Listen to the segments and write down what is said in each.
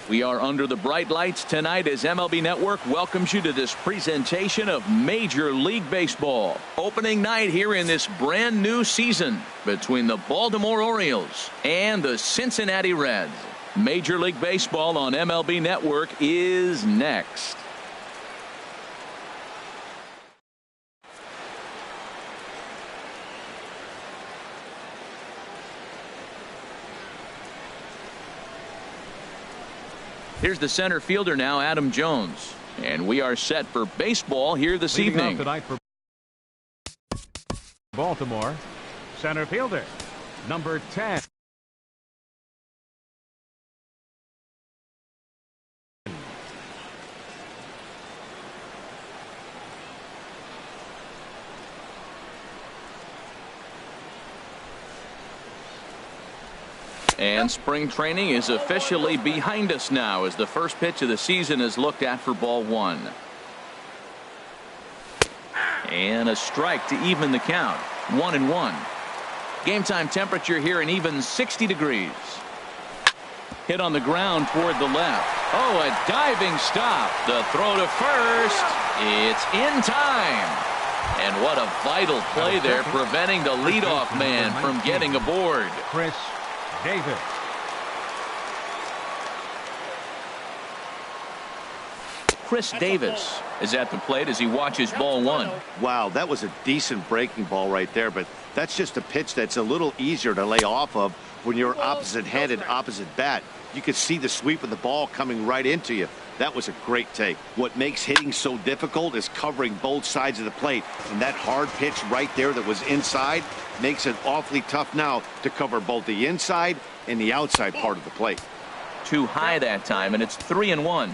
We are under the bright lights tonight as MLB Network welcomes you to this presentation of Major League Baseball. Opening night here in this brand new season between the Baltimore Orioles and the Cincinnati Reds. Major League Baseball on MLB Network is next. Here's the center fielder now, Adam Jones. And we are set for baseball here this evening. Tonight for Baltimore, center fielder, number 10. And spring training is officially behind us now as the first pitch of the season is looked at for ball one. And a strike to even the count. 1-1. Game time temperature here an even 60 degrees. Hit on the ground toward the left. Oh, a diving stop. The throw to first. It's in time. And what a vital play there, preventing the leadoff man from getting aboard. Chris Davis. Chris Davis is at the plate as he watches ball one. Wow, that was a decent breaking ball right there, but that's just a pitch that's a little easier to lay off of when you're opposite-handed, opposite bat. You could see the sweep of the ball coming right into you. That was a great take. What makes hitting so difficult is covering both sides of the plate, and that hard pitch right there that was inside makes it awfully tough now to cover both the inside and the outside part of the plate. Too high that time, and it's 3-1.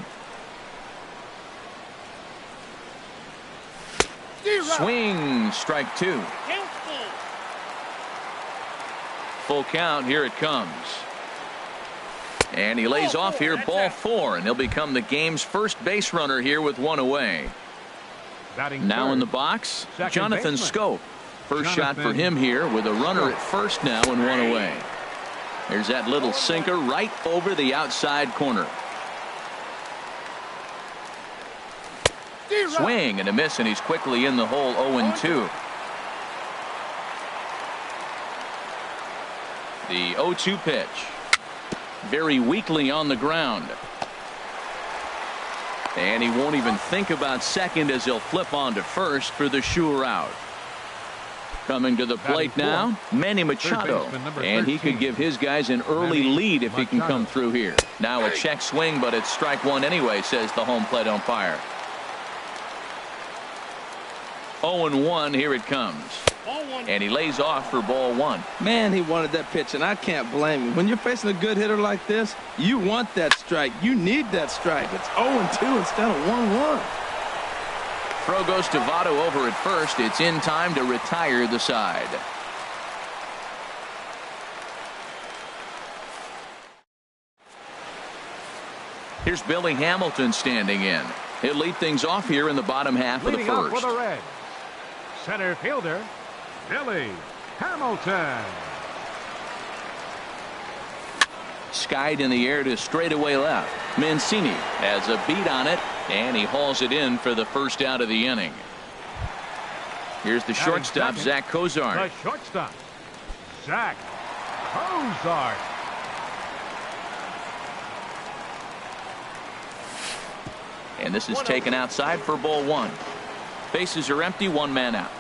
Swing, strike two. Full count, here it comes. And he lays off here, ball four, and he'll become the game's first base runner here with one away. Now in the box, Jonathan Scope. First shot for him here with a runner at first now and one away. There's that little sinker right over the outside corner. Swing and a miss, and he's quickly in the hole. 0-2. The 0-2 pitch. Very weakly on the ground. And he won't even think about second as he'll flip on to first for the sure out. Coming to the plate now, Manny Machado. And he could give his guys an early lead if he can come through here. Now a check swing, but it's strike one anyway, says the home plate umpire. 0-1. Here it comes. And he lays off for ball one. Man, he wanted that pitch, and I can't blame him. When you're facing a good hitter like this, you want that strike. You need that strike. It's 0-2 instead of 1-1. Throw goes to Votto over at first. It's in time to retire the side. Here's Billy Hamilton standing in. He'll lead things off here in the bottom half of the Leading off first. for the Reds, center fielder, Billy Hamilton. Skied in the air to straightaway left. Mancini has a beat on it, and he hauls it in for the first out of the inning. Here's the shortstop, Zach Cozart. The shortstop, Zach Cozart. And this is taken outside for ball one. Bases are empty, one man out.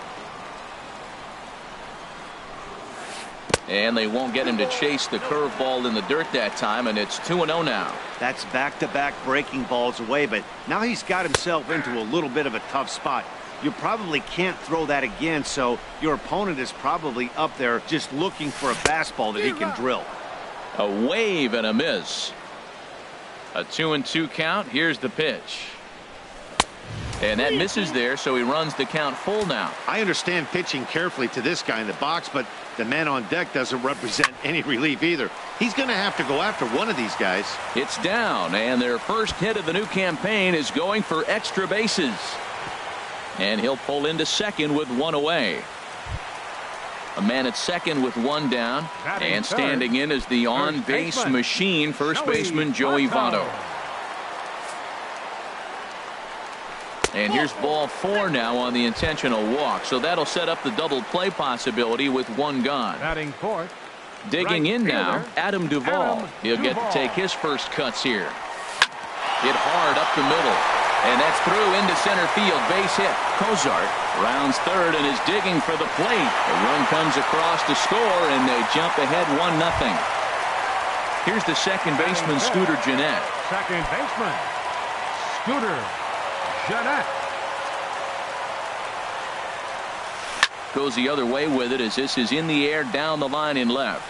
And they won't get him to chase the curveball in the dirt that time, and it's 2-0 now. That's back-to-back breaking balls away, but now he's got himself into a little bit of a tough spot. You probably can't throw that again, so your opponent is probably up there just looking for a fastball that he can drill. A wave and a miss. A 2-2 count. Here's the pitch. And that misses there, so he runs the count full now. I understand pitching carefully to this guy in the box, but the man on deck doesn't represent any relief either. He's going to have to go after one of these guys. It's down, and their first hit of the new campaign is going for extra bases. And he'll pull into second with one away. A man at second with one down, and standing in is the on-base machine, first baseman Joey Votto. And here's ball four now on the intentional walk, so that'll set up the double play possibility with one gone. Batting fourth, digging in now, fielder, Adam Duvall. He'll get to take his first cuts here. Hit hard up the middle, and that's through into center field. Base hit. Cozart rounds third and is digging for the plate. The run comes across to score, and they jump ahead 1-0. Here's the second baseman, Scooter Gennett. second baseman, Scooter Gennett. Goes the other way with it as this is in the air down the line in left.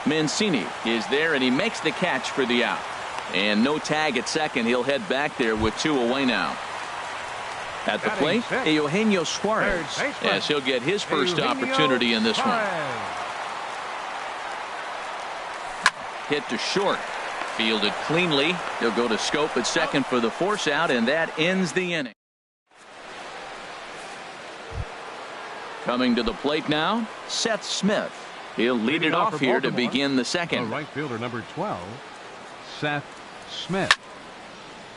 Mancini is there, and he makes the catch for the out. And no tag at second. He'll head back there with two away now. At the plate, Eugenio Suarez, as he'll get his first opportunity in this one. Hit to short. Fielded cleanly. He'll go to scope at second for the force out, and that ends the inning. Coming to the plate now, Seth Smith. He'll lead it off here to begin the second. Right fielder number 12, Seth Smith.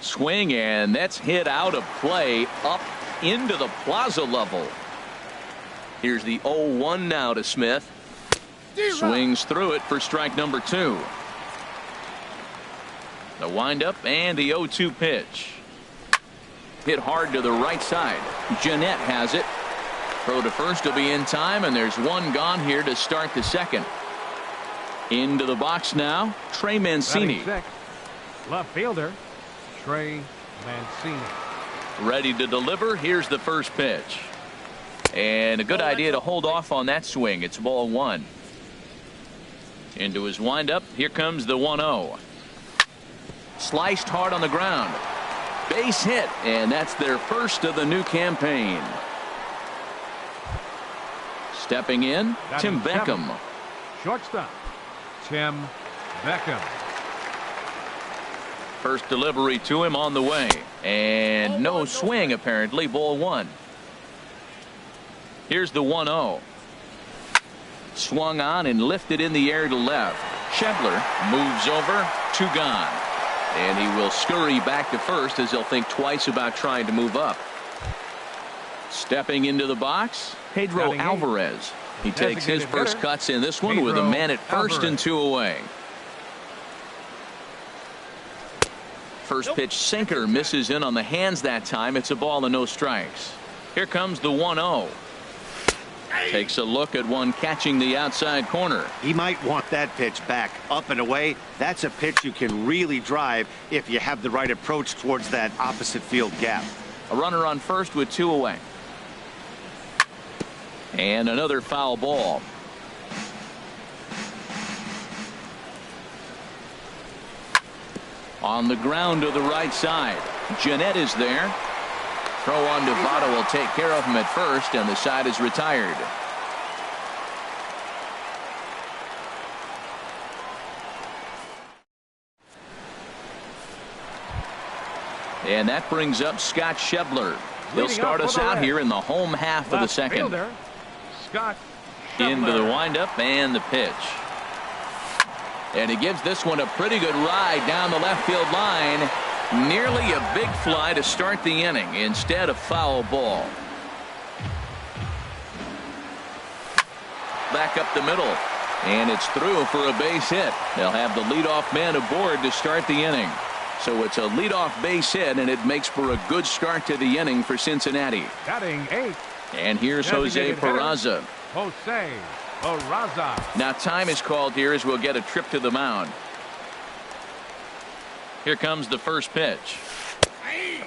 Swing, and that's hit out of play up into the plaza level. Here's the 0-1 now to Smith. Swings through it for strike number two. The windup and the 0-2 pitch. Hit hard to the right side. Gennett has it. Throw to first will be in time, and there's one gone here to start the second. Into the box now, Trey Mancini. Left fielder, Trey Mancini. Ready to deliver. Here's the first pitch. And a good idea to hold off on that swing. It's ball one. Into his windup. Here comes the 1-0. Sliced hard on the ground. Base hit, and that's their first of the new campaign. Stepping in, Tim Beckham. Shortstop, Tim Beckham. First delivery to him on the way. And no swing, apparently. Ball one. Here's the 1-0. Swung on and lifted in the air to left. Schebler moves over. Two gone. And he will scurry back to first as he'll think twice about trying to move up. Stepping into the box, Pedro Alvarez. He takes his first cuts in this one with a man at first and two away. First pitch sinker misses in on the hands that time. It's a ball and no strikes. Here comes the 1-0. Takes a look at one catching the outside corner. He might want that pitch back up and away. That's a pitch you can really drive if you have the right approach towards that opposite field gap. A runner on first with 2 away. And another foul ball. On the ground to the right side. Jeanette is there. Throw on to Votto will take care of him at first, and the side is retired. And that brings up Scott Schebler. He'll start us out here in the home half of the second. Scott Into the windup and the pitch. And he gives this one a pretty good ride down the left field line. Nearly a big fly to start the inning. Instead, a foul ball. Back up the middle. And it's through for a base hit. They'll have the leadoff man aboard to start the inning. So it's a leadoff base hit, and it makes for a good start to the inning for Cincinnati. Batting 8. And here's Jose Peraza. Jose Peraza. Now time is called here as we'll get a trip to the mound. Here comes the first pitch.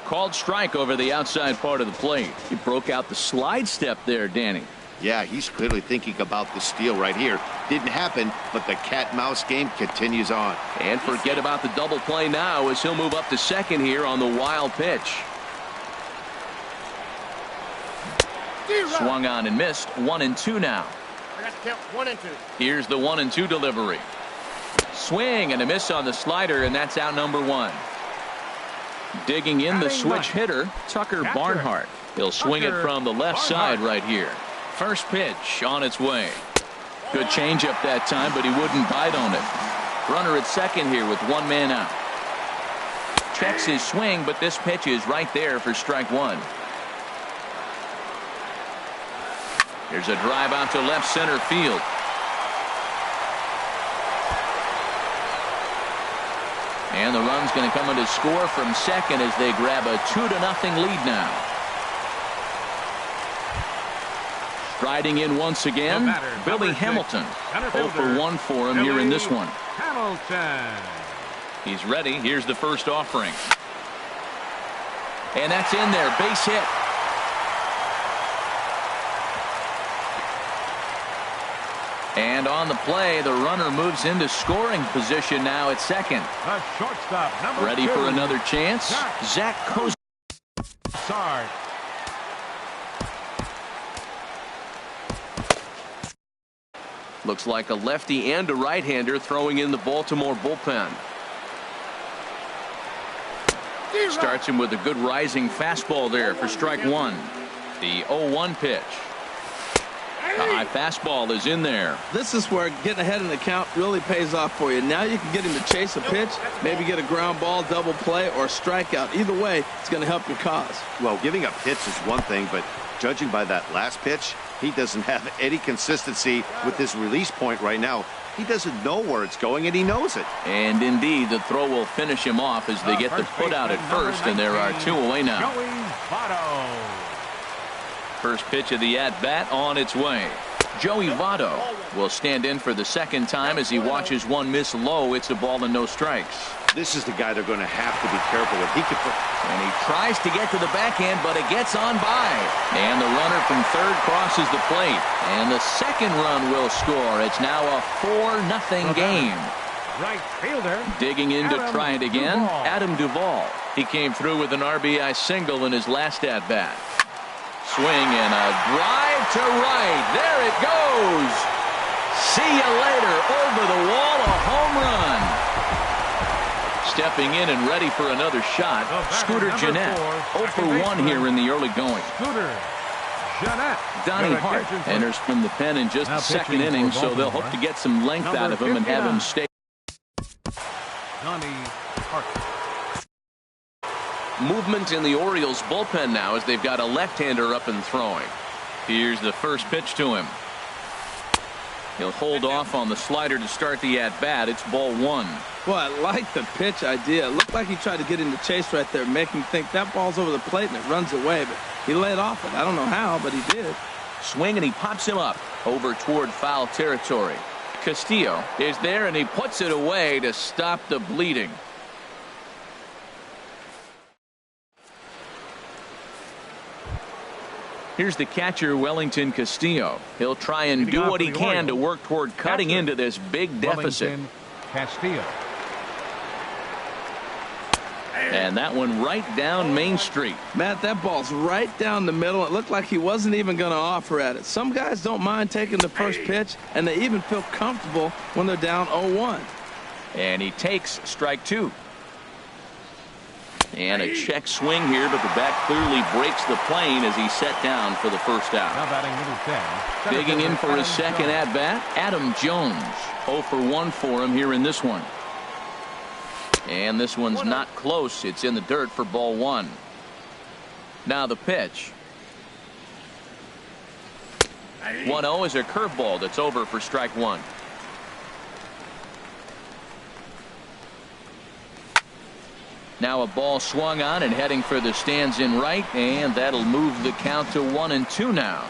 Called strike over the outside part of the plate. He broke out the slide step there, Danny. Yeah, he's clearly thinking about the steal right here. Didn't happen, but the cat-mouse game continues on. And forget about the double play now as he'll move up to second here on the wild pitch. Swung on and missed. 1-2 now. I got to count 1 and 2. Here's the 1-2 delivery. Swing and a miss on the slider, and that's out number 1. Digging in the switch hitter, Tucker Barnhart. He'll swing it from the left side right here. First pitch on its way. Good changeup that time, but he wouldn't bite on it. Runner at second here with 1 man out. Checks his swing, but this pitch is right there for strike 1. Here's a drive out to left center field. And the run's going to come in to score from second as they grab a 2-0 lead now. Striding in once again, Billy Hamilton. 0 for 1 for him here in this one. Hamilton. He's ready. Here's the first offering. And that's in there. Base hit. And on the play, the runner moves into scoring position now at second. The shortstop, number Ready 2. for another chance? Zach Kozar. Looks like a lefty and a right-hander throwing in the Baltimore bullpen. Starts him with a good rising fastball there for strike 1. The 0-1 pitch. The high fastball is in there. This is where getting ahead in the count really pays off for you. Now you can get him to chase a pitch, maybe get a ground ball, double play, or strikeout. Either way, it's going to help your cause. Well, giving up hits is one thing, but judging by that last pitch, he doesn't have any consistency with this release point right now. He doesn't know where it's going, and he knows it. And indeed, the throw will finish him off as they get the put out at first, and there are 2 away now. First pitch of the at-bat on its way. Joey Votto will stand in for the second time as he watches one miss low. It's a ball and no strikes. This is the guy they're going to have to be careful with. He could put... And he tries to get to the backhand, but it gets on by. And the runner from third crosses the plate. And the second run will score. It's now a 4-0 game. Right fielder. Digging in to try it again, Adam Duvall. He came through with an RBI single in his last at-bat. Swing and a drive to right. There it goes. See you later. Over the wall, a home run. Stepping in and ready for another shot, Scooter Jeanette. 0 for 1 here in the early going. Scooter Jeanette. Donnie Hart enters from the pen in just the second inning, so they'll hope to get some length out of him and have him stay. Donnie Hart. Movement in the Orioles bullpen now as they've got a left-hander up and throwing. Here's the first pitch to him. He'll hold off on the slider to start the at-bat. It's ball 1. Well, I like the pitch idea. It looked like he tried to get into chase right there, make him think that ball's over the plate and it runs away, but he laid off it. I don't know how, but he did. Swing and he pops him up over toward foul territory. Castillo is there and he puts it away to stop the bleeding. Here's the catcher, Wellington Castillo. He'll try and do what he can to work toward cutting into this big deficit. Wellington Castillo. And that one right down Main Street. Matt, that ball's right down the middle. It looked like he wasn't even going to offer at it. Some guys don't mind taking the first pitch, and they even feel comfortable when they're down 0-1. And he takes strike two. And a check swing here, but the bat clearly breaks the plane as he's set down for the first out. Now batting number 10. Digging in for his second at-bat, Adam Jones. 0 for 1 for him here in this one. And this one's not close. It's in the dirt for ball one. Now the pitch. 1-0 is a curveball that's over for strike one. Now a ball swung on and heading for the stands in right, and that'll move the count to 1-2 now.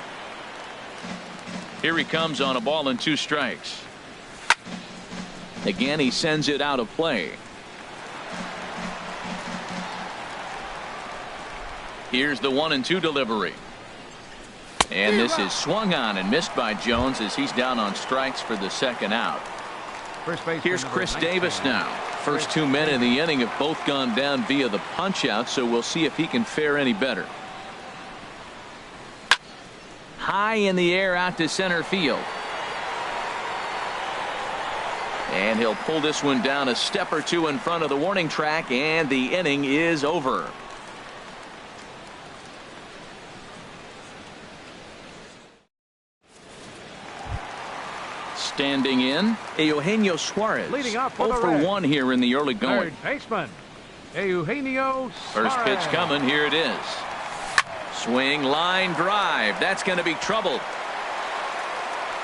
Here he comes on a ball and 2 strikes. Again, he sends it out of play. Here's the 1-2 delivery. And this is swung on and missed by Jones as he's down on strikes for the second out. Here's Chris Davis now. First 2 men in the inning have both gone down via the punch out, so we'll see if he can fare any better. High in the air out to center field. And he'll pull this one down a step or two in front of the warning track, and the inning is over. Standing in, Eugenio Suarez. Leading off 0 for 1 here in the early going. Third baseman, Eugenio First pitch Suarez. coming. Here it is. Swing, line drive. That's going to be trouble.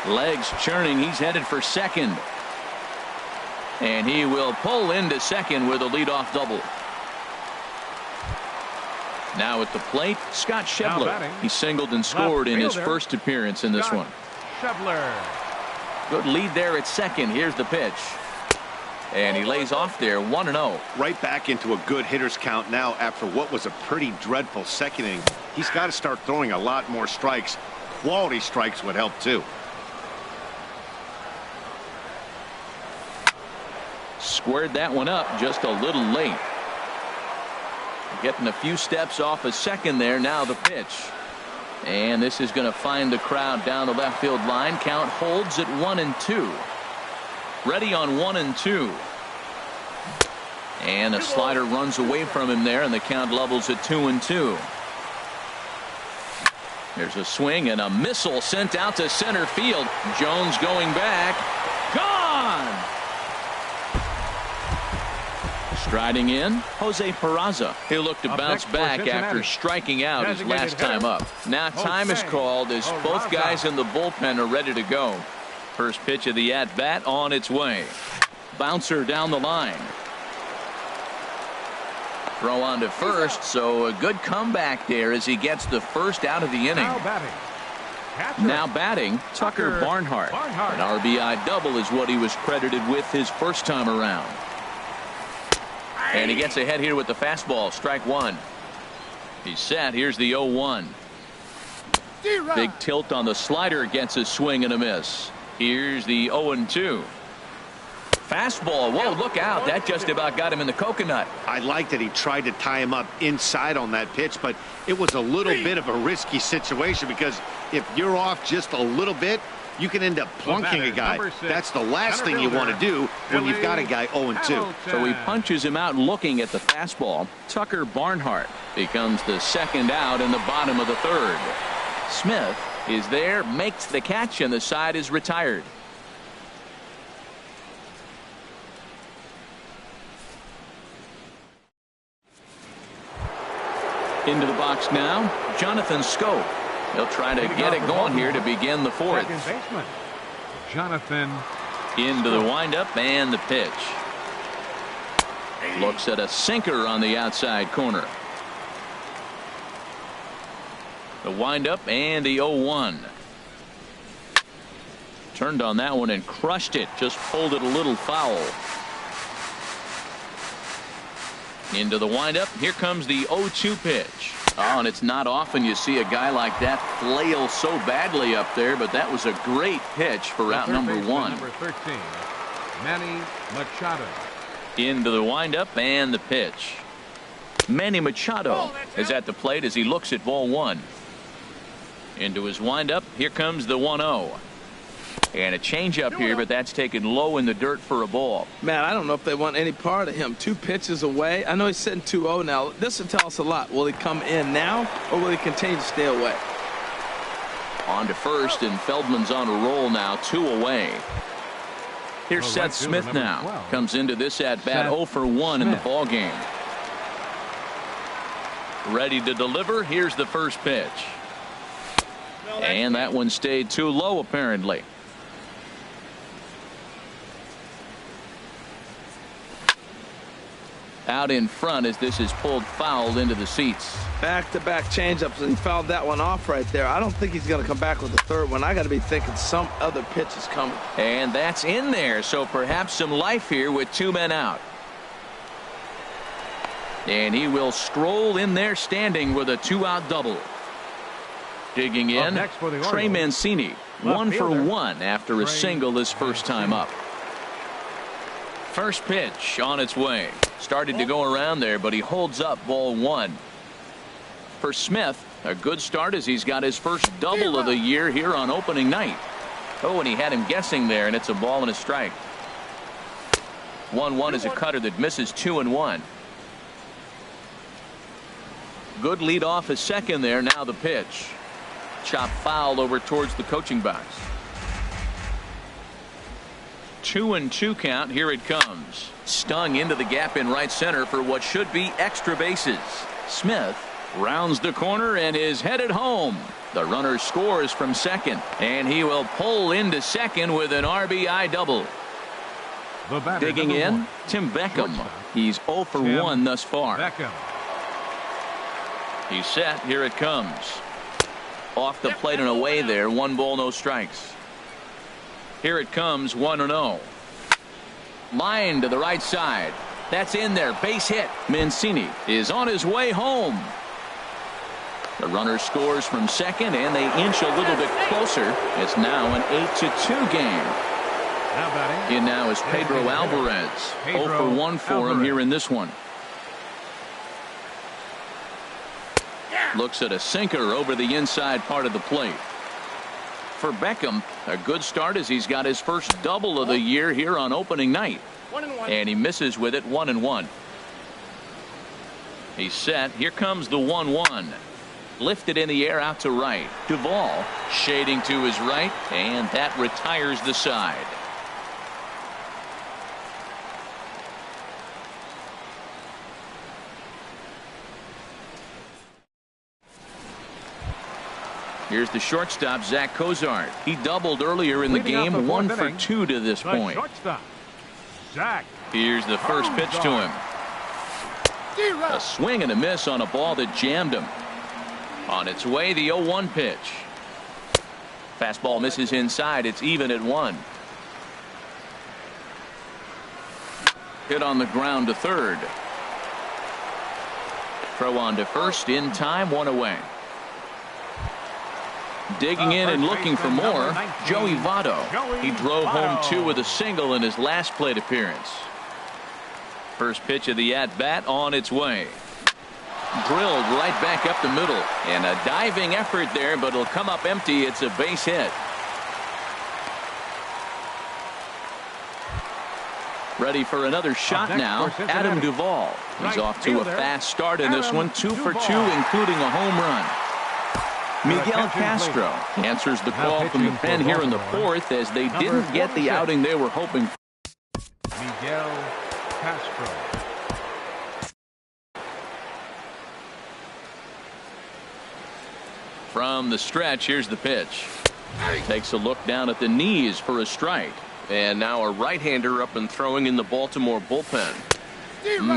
Legs churning. He's headed for second. And he will pull into second with a leadoff double. Now at the plate, Scott Schebler. He singled and scored in his first appearance in this one. Schebler. Good lead there at second. Here's the pitch. And he lays off there, 1-0. Right back into a good hitter's count now after what was a pretty dreadful second inning. He's got to start throwing a lot more strikes. Quality strikes would help too. Squared that one up just a little late. Getting a few steps off a second there. Now the pitch. And this is going to find the crowd down the left field line. Count holds at 1-2. Ready on 1-2. And a slider runs away from him there, and the count levels at 2-2. There's a swing and a missile sent out to center field. Jones going back. Gone! Striding in, Jose Peraza. He'll look to bounce back after striking out his last time up. Now time is called as both guys in the bullpen are ready to go. First pitch of the at-bat on its way. Bouncer down the line. Throw on to first, so a good comeback there as he gets the first out of the inning. Now batting, Tucker Barnhart. An RBI double is what he was credited with his first time around. And he gets ahead here with the fastball, strike one. He's set. Here's the 0-1. Big tilt on the slider, gets a swing and a miss. Here's the 0-2. Fastball. Whoa, look out. That just about got him in the coconut. I like that he tried to tie him up inside on that pitch, but it was a little bit of a risky situation because if you're off just a little bit, you can end up plunking a guy. That's the last thing you want to do when you've got a guy 0-2. So he punches him out looking at the fastball. Tucker Barnhart becomes the second out in the bottom of the third. Smith is there, makes the catch, and the side is retired. Into the box now, Jonathan Scope. He'll try to get it going here to begin the fourth. Second baseman, Jonathan. Into the windup and the pitch. Looks at a sinker on the outside corner. The windup and the 0-1. Turned on that one and crushed it. Just pulled it a little foul. Into the windup. Here comes the 0-2 pitch. Oh, and it's not often you see a guy like that flail so badly up there, but that was a great pitch for out number one. Number 13, Manny Machado. Into the windup and the pitch. Manny Machado is at the plate as he looks at ball one. Into his windup. Here comes the 1-0. And a changeup here, but that's taken low in the dirt for a ball. Man, I don't know if they want any part of him. 2 pitches away. I know he's sitting 2-0 now. This will tell us a lot. Will he come in now, or will he continue to stay away? On to first, and Feldman's on a roll now, 2 away. Here's Seth Smith now. Comes into this at-bat 0 for 1 in the ball game. Ready to deliver. Here's the first pitch. And that one stayed too low, apparently. Out in front as this is pulled foul into the seats. Back-to-back changeups, and he fouled that one off right there. I don't think he's going to come back with the third one. I got to be thinking some other pitch is coming. And that's in there, so perhaps some life here with 2 men out. And he will stroll in there standing with a 2-out double. Digging in, Trey Mancini, 1 for 1 after a single his first time up. First pitch on its way. Started to go around there, but he holds up ball 1. For Smith, a good start as he's got his first double of the year here on opening night. Oh, and he had him guessing there, and it's a ball and a strike. 1-1 is a cutter that misses 2-1. Good lead off his second there. Now the pitch. Chop foul over towards the coaching box. 2-2 count. Here it comes. Stung into the gap in right center for what should be extra bases. Smith rounds the corner and is headed home. The runner scores from second, and he will pull into second with an RBI double. Digging in, Tim Beckham. He's 0 for 1 thus far. He's set. Here it comes. Off the plate and away there. 1 ball, no strikes. Here it comes. 1-0. Line to the right side. That's in there. Base hit. Mancini is on his way home. The runner scores from second, and they inch a little bit closer. It's now an 8-2 game. In now is Pedro Alvarez. 0 for 1 for him here in this one. Looks at a sinker over the inside part of the plate. For Beckham, a good start as he's got his first double of the year here on opening night. And he misses with it. 1-1. He's set. Here comes the 1-1. Lifted in the air out to right. Duvall shading to his right, and that retires the side. Here's the shortstop, Zach Cozart. He doubled earlier in the game, 1 for 2 to this point. Here's the first pitch to him. A swing and a miss on a ball that jammed him. On its way, the 0-1 pitch. Fastball misses inside. It's even at 1. Hit on the ground to third. Throw on to first in time, 1 away. Digging in and looking for more, Joey Votto. He drove home 2 with a single in his last plate appearance. First pitch of the at-bat on its way. Drilled right back up the middle. And a diving effort there, but it'll come up empty. It's a base hit. Ready for another shot now, Adam Duvall. He's off to a fast start in this one, 2 for 2, including a home run. Miguel Castro answers the call from the pen here in the 4th as they didn't get the outing they were hoping for. Miguel Castro. From the stretch, here's the pitch. Takes a look down at the knees for a strike. And now a right-hander up and throwing in the Baltimore bullpen.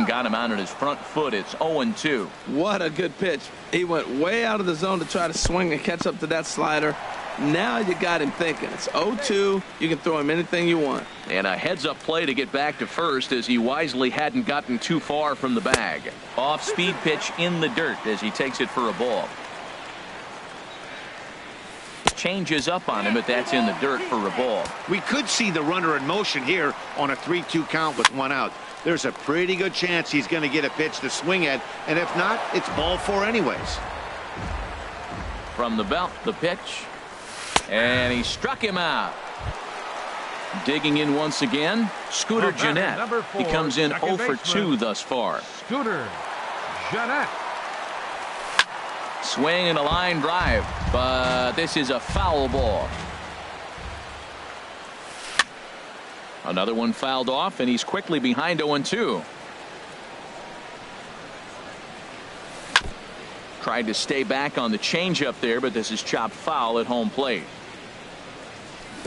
Got him out on his front foot. It's 0-2. What a good pitch. He went way out of the zone to try to swing and catch up to that slider. Now you got him thinking. It's 0-2. You can throw him anything you want. And a heads-up play to get back to first as he wisely hadn't gotten too far from the bag. Off-speed pitch in the dirt as he takes it for a ball. Changes up on him, but that's in the dirt for a ball. We could see the runner in motion here on a 3-2 count with 1 out. There's a pretty good chance he's going to get a pitch to swing at, and if not, it's ball 4 anyways. From the belt, the pitch. And he struck him out. Digging in once again, Scooter Gennett. He comes in 0 for 2 thus far. Scooter Gennett. Swing and a line drive, but this is a foul ball. Another one fouled off, and he's quickly behind 0-2. Tried to stay back on the changeup there, but this is chopped foul at home plate.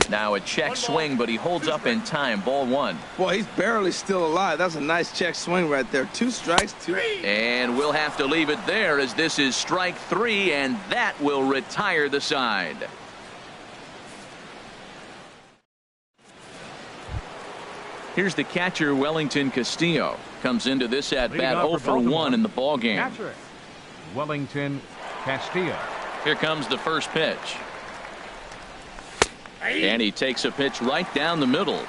Now a check swing, but he holds up in time. Ball 1. Boy, he's barely still alive. That's a nice check swing right there. 2 strikes, 2. And we'll have to leave it there as this is strike 3, and that will retire the side. Here's the catcher, Wellington Castillo. Comes into this at-bat 0 for 1 in the ballgame. Catcher Wellington Castillo. Here comes the first pitch. And he takes a pitch right down the middle.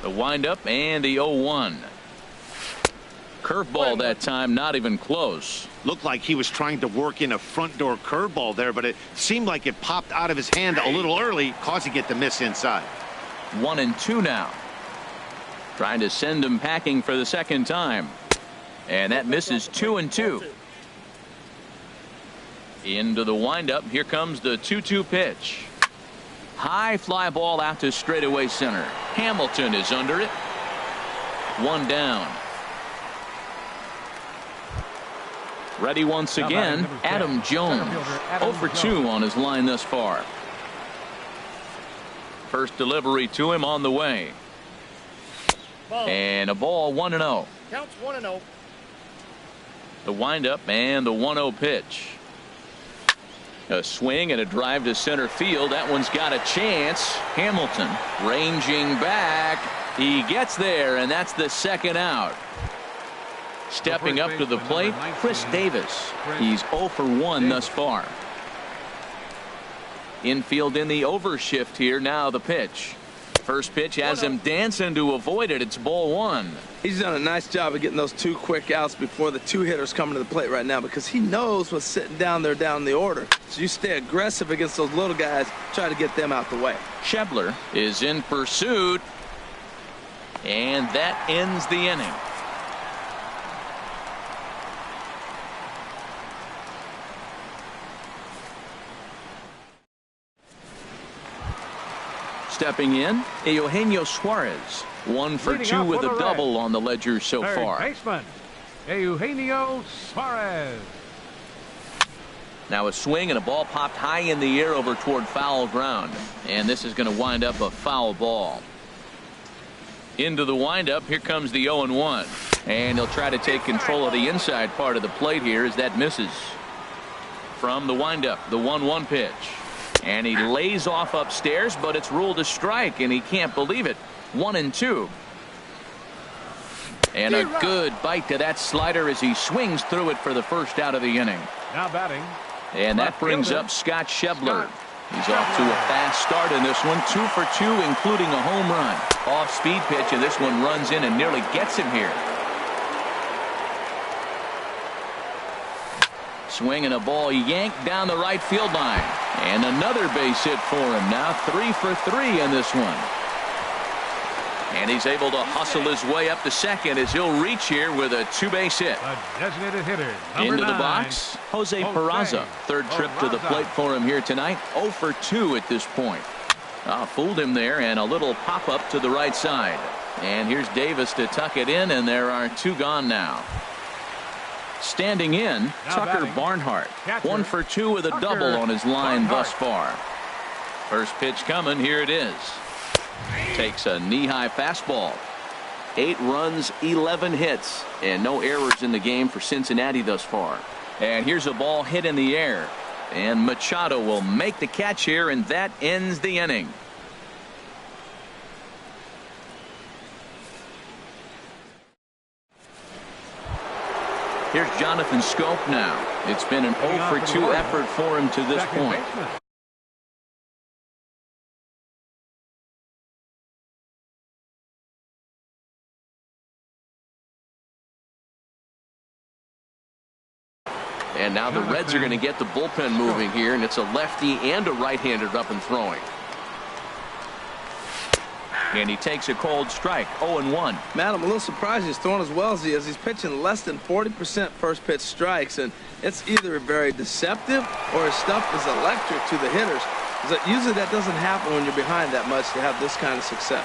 The windup and the 0-1. Curveball that time, not even close. Looked like he was trying to work in a front door curveball there, but it seemed like it popped out of his hand a little early, causing it to miss inside. 1-2 now. Trying to send him packing for the second time. And that misses 2-2. Into the windup. Here comes the 2-2 pitch. High fly ball out to straightaway center. Hamilton is under it. 1 down. Ready once again, Adam Jones. 0 for 2 on his line thus far. First delivery to him on the way. And a ball, 1-0. Counts 1-0. The windup and the 1-0 pitch. A swing and a drive to center field. That one's got a chance. Hamilton ranging back. He gets there, and that's the second out. Stepping up to the plate, Chris Davis. He's 0 for 1 thus far. Infield in the overshift here. Now the pitch. First pitch has him dancing to avoid it. It's ball 1. He's done a nice job of getting those 2 quick outs before the 2 hitters coming to the plate right now, because he knows what's sitting down there down the order. So you stay aggressive against those little guys, try to get them out the way. Schebler is in pursuit, and that ends the inning. Stepping in, Eugenio Suarez. 1 for 2 with a double on the ledger so far. Baseman Eugenio Suarez. Now a swing and a ball popped high in the air over toward foul ground. And this is going to wind up a foul ball. Into the windup. Here comes the 0-1. And he'll try to take control of the inside part of the plate here as that misses. From the windup, the 1-1 pitch. And he lays off upstairs, but it's ruled a strike, and he can't believe it. 1-2. And a good bite to that slider as he swings through it for the first out of the inning. Now batting. And that brings up Scott Schebler. He's off to a fast start in this one. 2 for 2, including a home run. Off-speed pitch, and this one runs in and nearly gets him here. Swing and a ball yanked down the right field line. And another base hit for him. Now 3 for 3 in this one. And he's able to hustle his way up to second as he'll reach here with a 2-base hit. A designated hitter. Into the 9. box, Jose Peraza. Third trip to the plate for him here tonight. 0 for 2 at this point. Fooled him there, and a little pop-up to the right side. And here's Davis to tuck it in, and there are 2 gone now. Standing in, Tucker Barnhart. 1 for 2 with a double on his line thus far. First pitch coming. Here it is. Takes a knee-high fastball. 8 runs, 11 hits, and no errors in the game for Cincinnati thus far. And here's a ball hit in the air. And Machado will make the catch here, and that ends the inning. Here's Jonathan Scope now. It's been an 0 for 2 effort for him to this point. And now the Reds are going to get the bullpen moving here, and it's a lefty and a right-hander up and throwing. And he takes a cold strike, 0-1. Matt, I'm a little surprised he's throwing as well as he is. He's pitching less than 40% first pitch strikes, and it's either very deceptive or his stuff is electric to the hitters. Usually that doesn't happen when you're behind that much to have this kind of success.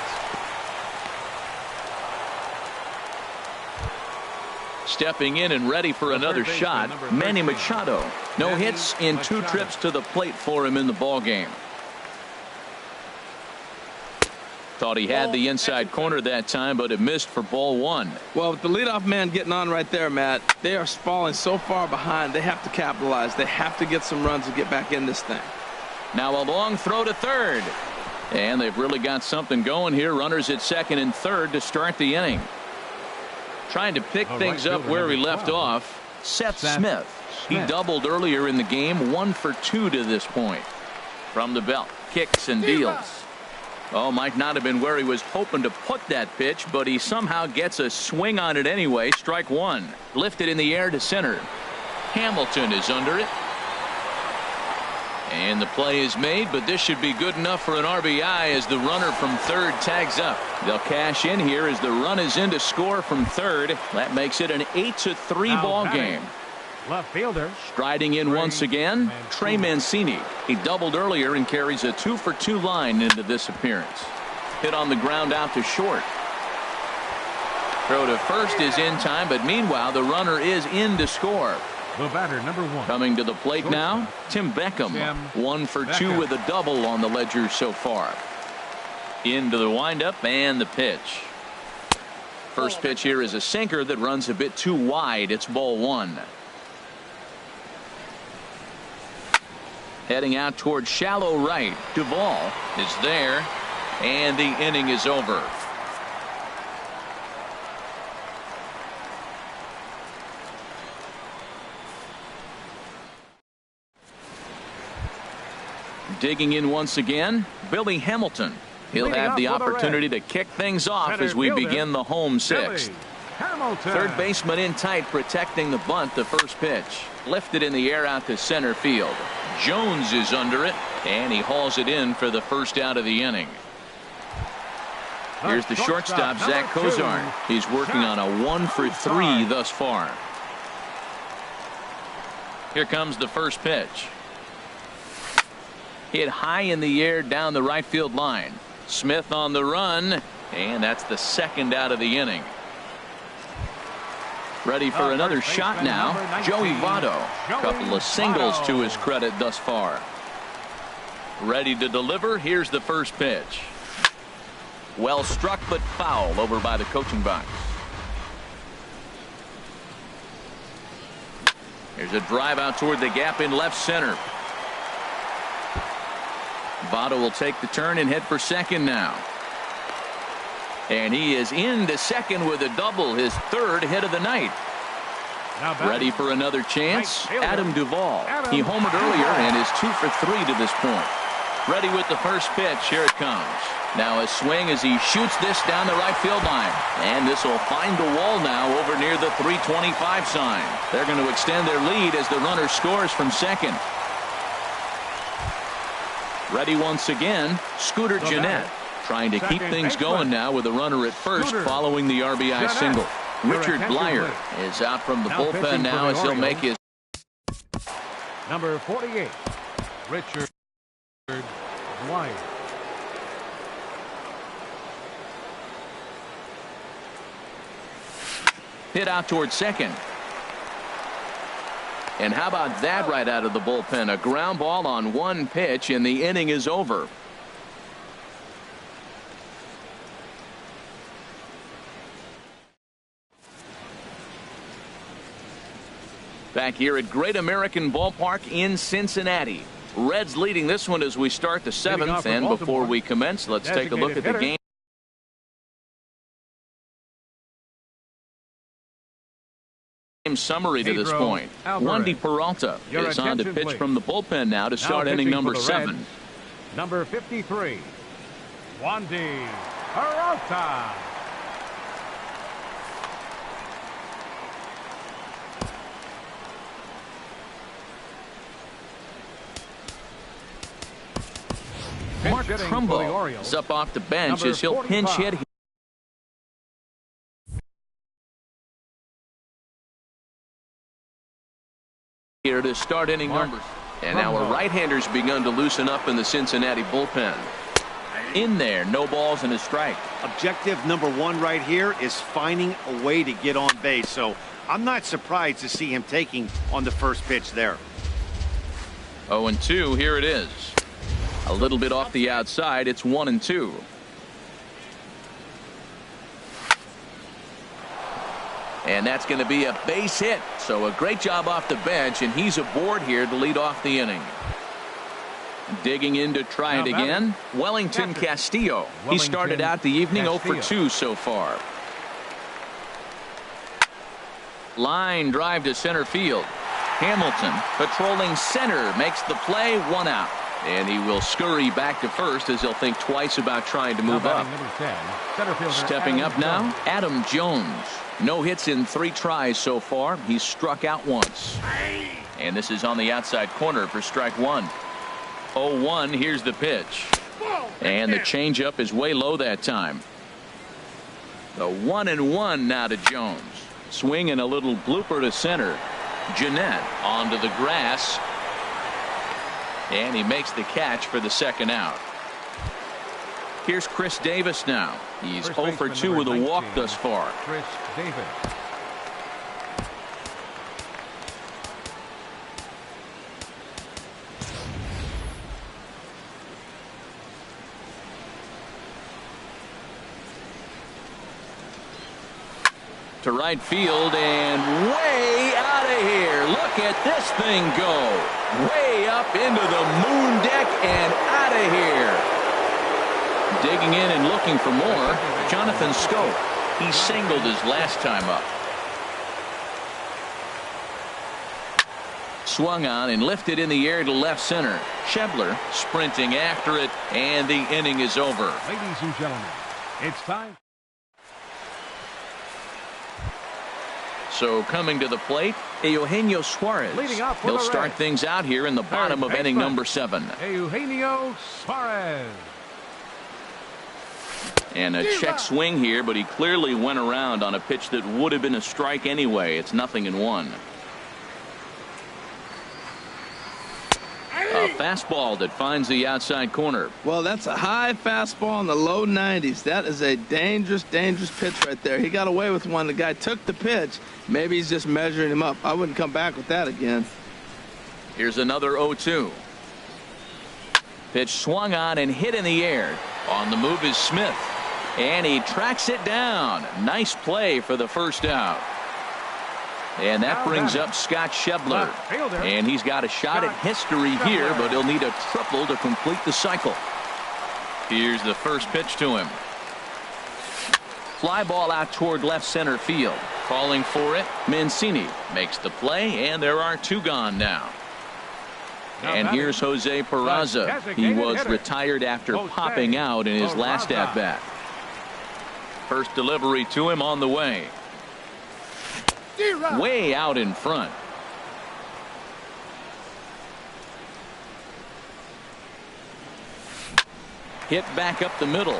Stepping in and ready for another shot, Manny Machado. No hits in 2 trips to the plate for him in the ballgame. Thought he had the inside corner that time, but it missed for ball 1. Well, with the leadoff man getting on right there, Matt, they are falling so far behind. They have to capitalize. They have to get some runs to get back in this thing. Now a long throw to third. And they've really got something going here. Runners at second and third to start the inning. Trying to pick things up where we left off, Seth Smith. He doubled earlier in the game, 1 for 2 to this point. From the belt, kicks and deals. Oh, might not have been where he was hoping to put that pitch, but he somehow gets a swing on it anyway. Strike 1. Lifted in the air to center. Hamilton is under it. And the play is made, but this should be good enough for an RBI as the runner from third tags up. They'll cash in here as the run is in to score from third. That makes it an 8-3 ball game. Left fielder. Striding in once again, Trey Mancini. He doubled earlier and carries a 2 for 2 line into this appearance. Hit on the ground out to short. Throw to first is in time, but meanwhile the runner is in to score. The batter, number 1. Coming to the plate now, Tim Beckham. 1 for 2 with a double on the ledger so far. Into the windup and the pitch. First pitch here is a sinker that runs a bit too wide. It's ball 1. Heading out towards shallow right. Duvall is there, and the inning is over. Digging in once again, Billy Hamilton. He'll have the opportunity to kick things off as we begin the home 6th. Third baseman in tight, protecting the bunt. The first pitch lifted in the air out to center field. Jones is under it, and he hauls it in for the first out of the inning. Here's the shortstop, Zach Cozart. He's working on a 1 for 3 thus far. Here comes the first pitch. Hit high in the air down the right field line. Smith on the run, and that's the second out of the inning. Ready for another shot now, Joey Votto. Couple of singles to his credit thus far. Ready to deliver. Here's the first pitch. Well struck but foul over by the coaching box. Here's a drive out toward the gap in left center. Votto will take the turn and head for second now. And he is into second with a double, his third hit of the night. Ready for another chance, Adam Duvall. He homered earlier and is 2 for 3 to this point. Ready with the first pitch. Here it comes. Now a swing as he shoots this down the right field line. And this will find the wall now over near the 325 sign. They're going to extend their lead as the runner scores from second. Ready once again, Scooter Gennett. Trying to keep things going now with a runner at first following the RBI single. Richard Blyer is out from the bullpen now as he'll make his. Number 48, Richard Blyer. Hit out towards second. And how about that right out of the bullpen? A ground ball on one pitch, and the inning is over. Back here at Great American Ballpark in Cincinnati. Reds leading this one as we start the seventh. And before we commence, let's take a look at the game summary to this point. Wandy Peralta is on to pitch from the bullpen now to start inning number 7. Number 53, Wandy Peralta. Mark Trumbo is up off the bench as he'll pinch hit here to start inning numbers. And now a right-hander's begun to loosen up in the Cincinnati bullpen. In there, no balls and a strike. Objective number 1 right here is finding a way to get on base. So I'm not surprised to see him taking on the first pitch there. 0-2, here it is. A little bit off the outside. It's 1-2. And that's going to be a base hit. So a great job off the bench, and he's aboard here to lead off the inning. Digging in to try it again, Wellington Castillo. He started out the evening 0 for 2 so far. Line drive to center field. Hamilton patrolling center makes the play, 1 out. And he will scurry back to first as he'll think twice about trying to move up. Stepping up now, Adam Jones. No hits in 3 tries so far. He's struck out once. And this is on the outside corner for strike 1. 0-1, here's the pitch. And the changeup is way low that time. The 1-1 now to Jones. Swing and a little blooper to center. Jeanette onto the grass. And he makes the catch for the second out. Here's Chris Davis now. He's 0 for 2 with a walk thus far. Chris Davis. To right field and way out of here. Look at this thing go. Way up into the moon deck and out of here. Digging in and looking for more, Jonathan Scope. He singled his last time up. Swung on and lifted in the air to left center. Schebler sprinting after it, and the inning is over. Ladies and gentlemen, it's time. So coming to the plate, Eugenio Suarez. He'll start things out here in the bottom of inning number 7. Eugenio Suarez. And a check swing here, but he clearly went around on a pitch that would have been a strike anyway. It's 0-1. A fastball that finds the outside corner. Well, that's a high fastball in the low 90s. That is a dangerous, dangerous pitch right there. He got away with one. The guy took the pitch. Maybe he's just measuring him up. I wouldn't come back with that again. Here's another 0-2. Pitch swung on and hit in the air. On the move is Smith. And he tracks it down. Nice play for the first out. And that brings up Scott Schebler. And he's got a shot at history here, but he'll need a triple to complete the cycle. Here's the first pitch to him. Fly ball out toward left center field. Calling for it, Mancini makes the play, and there are 2 gone now. And here's Jose Peraza. He was retired after popping out in his last at-bat. First delivery to him on the way. Way out in front. Hit back up the middle.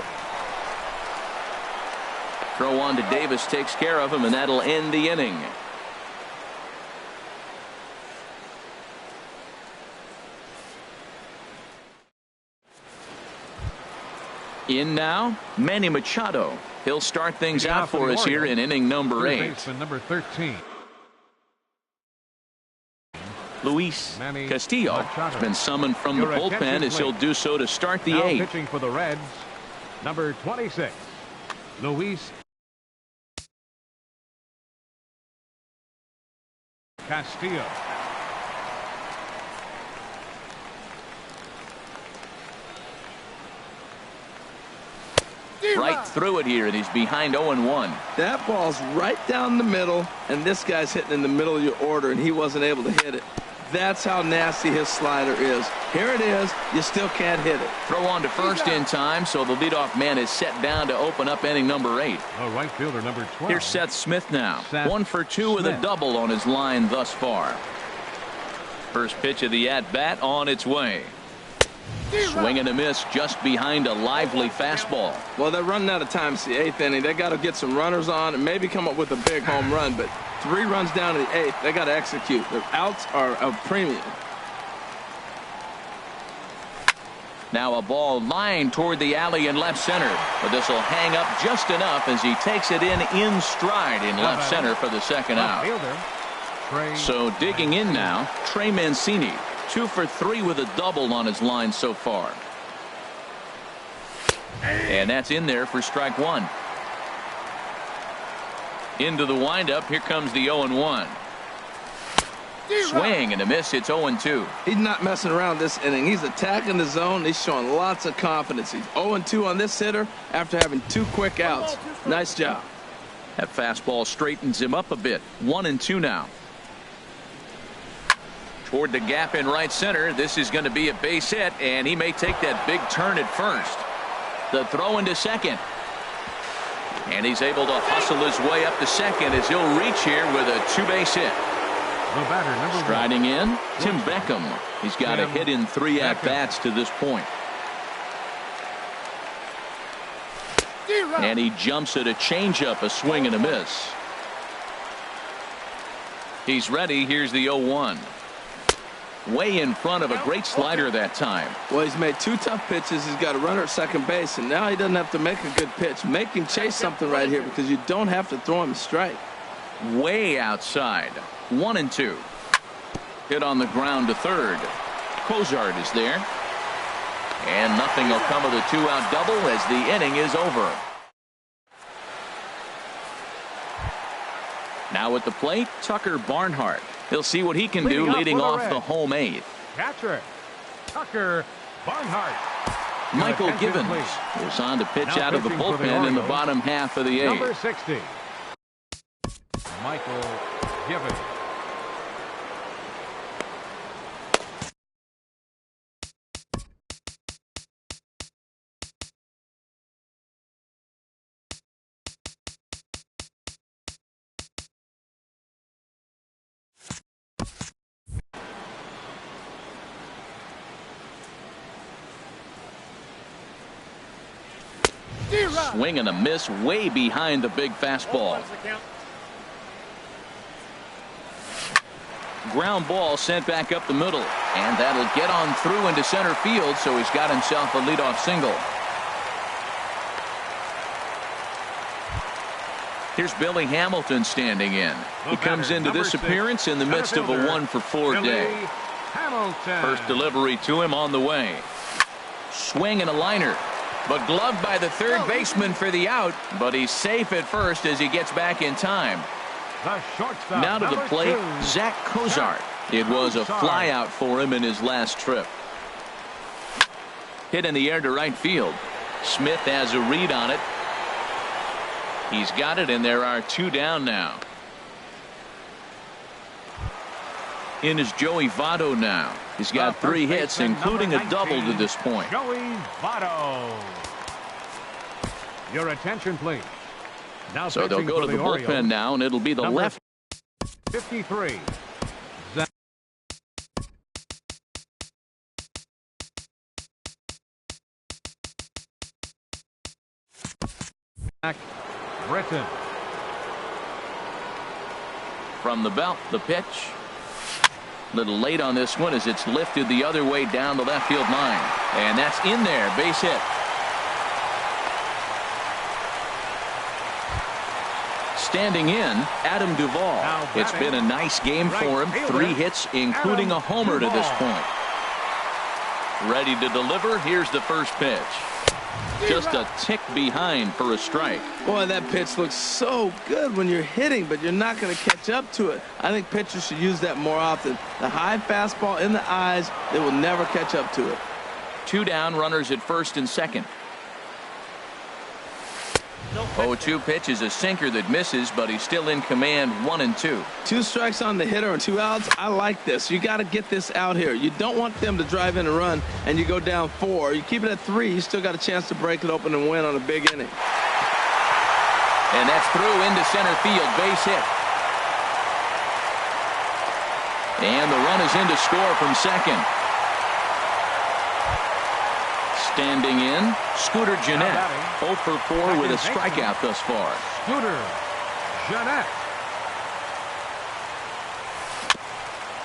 Throw on to Davis takes care of him, and that'll end the inning. In now, Manny Machado. He'll start things out for us here in inning number 8. Number 13. Luis Castillo has been summoned from the bullpen as he'll do so to start the 8th. Pitching for the Reds, number 26, Luis Castillo. Right through it here, and he's behind 0-1. That ball's right down the middle, and this guy's hitting in the middle of your order, and he wasn't able to hit it. That's how nasty his slider is. Here it is. You still can't hit it. Throw on to first in time, so the leadoff man is set down to open up inning number 8. The right fielder, number 12. Here's Seth Smith now. Seth 1 for 2 with a Smith. double on his line thus far. First pitch of the at-bat on its way. Swing and a miss just behind a lively fastball. Well, they're running out of time. It's the 8th inning. They got to get some runners on and maybe come up with a big home run. But 3 runs down in the 8th. They got to execute. Their outs are a premium. Now a ball lined toward the alley in left center. But this will hang up just enough as he takes it in stride in left center for the second out. So digging in now, Trey Mancini. 2 for 3 with a double on his line so far. And that's in there for strike 1. Into the windup. Here comes the 0-1. Swing and a miss. It's 0-2. He's not messing around this inning. He's attacking the zone. He's showing lots of confidence. He's 0-2 on this hitter after having 2 quick outs. Nice job. That fastball straightens him up a bit. 1-2 now. Toward the gap in right center. This is going to be a base hit, and he may take that big turn at first. The throw into second. And he's able to hustle his way up to second as he'll reach here with a 2-base hit. The batter, number 1. Striding in, Tim Beckham. He's got a hit in 3 at-bats to this point. And he jumps at a changeup, a swing and a miss. He's ready. Here's the 0-1. Way in front of a great slider that time. Well, he's made 2 tough pitches. He's got a runner at second base, and now he doesn't have to make a good pitch. Make him chase something right here because you don't have to throw him a strike. Way outside. 1-2. Hit on the ground to third. Cozart is there. And nothing will come of the 2-out double as the inning is over. Now at the plate, Tucker Barnhart. He'll see what he can do leading off the home 8th. Catcher, Tucker Barnhart. Michael Givens goes on to pitch out of the bullpen in the bottom half of the 8th. Number 60. Michael Givens. Swing and a miss way behind the big fastball. Ground ball sent back up the middle, and that'll get on through into center field, so he's got himself a leadoff single. Here's Billy Hamilton standing in. He comes into this appearance in the midst of a 1-for-4 day. First delivery to him on the way. Swing and a liner. But gloved by the third baseman for the out, but he's safe at first as he gets back in time. Now to the plate, Zach Cozart. It was a fly out for him in his last trip. Hit in the air to right field. Smith has a read on it. He's got it, and there are 2 down now. In is Joey Votto now. He's got 3 hits, including a double to this point. Joey Votto. Your attention, please. Now so they'll go to the bullpen now, and it'll be the left. 53. Zach Britton. From the belt, the pitch. Little late on this one as it's lifted the other way down the left field line. And that's in there. Base hit. Standing in, Adam Duvall. It's been a nice game for him. 3 hits, including a homer to this point. Ready to deliver. Here's the first pitch. Just a tick behind for a strike. Boy, that pitch looks so good when you're hitting, but you're not going to catch up to it. I think pitchers should use that more often. The high fastball in the eyes, they will never catch up to it. 2 down, runners at first and second. 0-2 pitch is a sinker that misses, but he's still in command. 1-2. 2 strikes on the hitter and 2 outs. I like this. You got to get this out here. You don't want them to drive in a run and you go down 4. You keep it at 3. You still got a chance to break it open and win on a big inning. And that's through into center field. Base hit. And the run is in to score from second. Standing in, Scooter Gennett. 0 for 4 with a strikeout thus far. Scooter Gennett.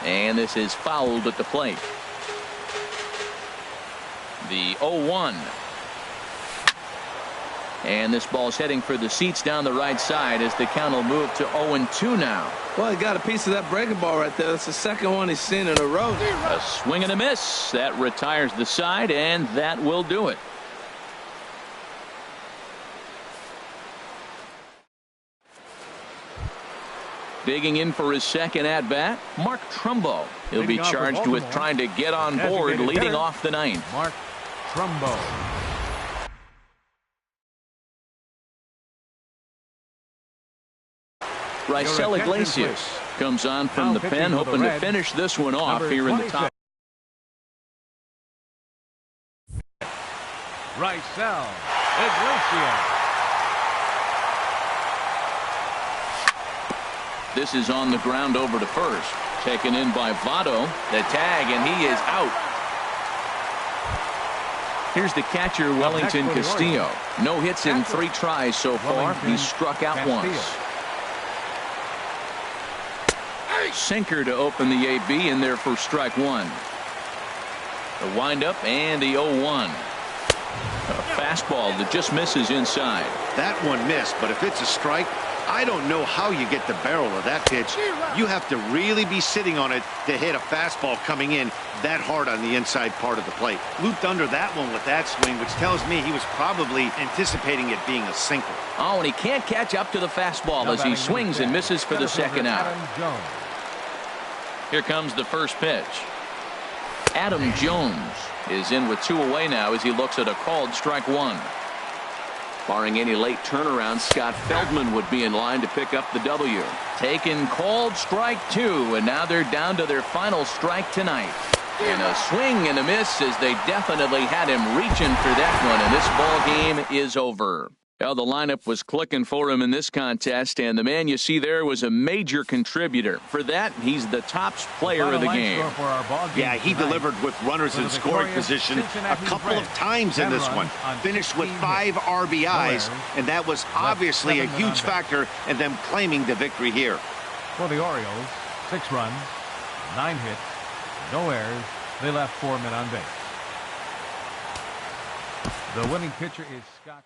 And this is fouled at the plate. The 0-1. And this ball's heading for the seats down the right side as the count will move to 0-2 now. Well, he got a piece of that breaking ball right there. That's the second one he's seen in a row. A swing and a miss. That retires the side, and that will do it. Digging in for his second at-bat, Mark Trumbo. He'll be charged with trying to get on board leading off the ninth. Mark Trumbo. Raisel Iglesias comes on from the pen, hoping to finish this one off here in the top. Raisel Iglesias. This is on the ground over to first. Taken in by Votto. The tag, and he is out. Here's the catcher, Wellington Castillo. No hits in 3 tries so far. He's struck out once. Sinker to open the AB in there for strike 1. The windup and the 0-1. A fastball that just misses inside. That one missed, but if it's a strike, I don't know how you get the barrel of that pitch. You have to really be sitting on it to hit a fastball coming in that hard on the inside part of the plate. Looped under that one with that swing, which tells me he was probably anticipating it being a sinker. Oh, and he can't catch up to the fastball as he swings and misses for the second out. Here comes the first pitch. Adam Jones is in with 2 away now as he looks at a called strike 1. Barring any late turnaround, Scott Feldman would be in line to pick up the W. Taken called strike 2, and now they're down to their final strike tonight. And a swing and a miss as they definitely had him reaching for that one, and this ball game is over. Well, the lineup was clicking for him in this contest, and the man you see there was a major contributor. For that, he's the top player of the game. Yeah, he delivered with runners in scoring position a couple of times in this one. Finished with 5 RBIs, and that was obviously a huge factor in them claiming the victory here. For the Orioles, 6 runs, 9 hits, no errors. They left 4 men on base. The winning pitcher is Scott.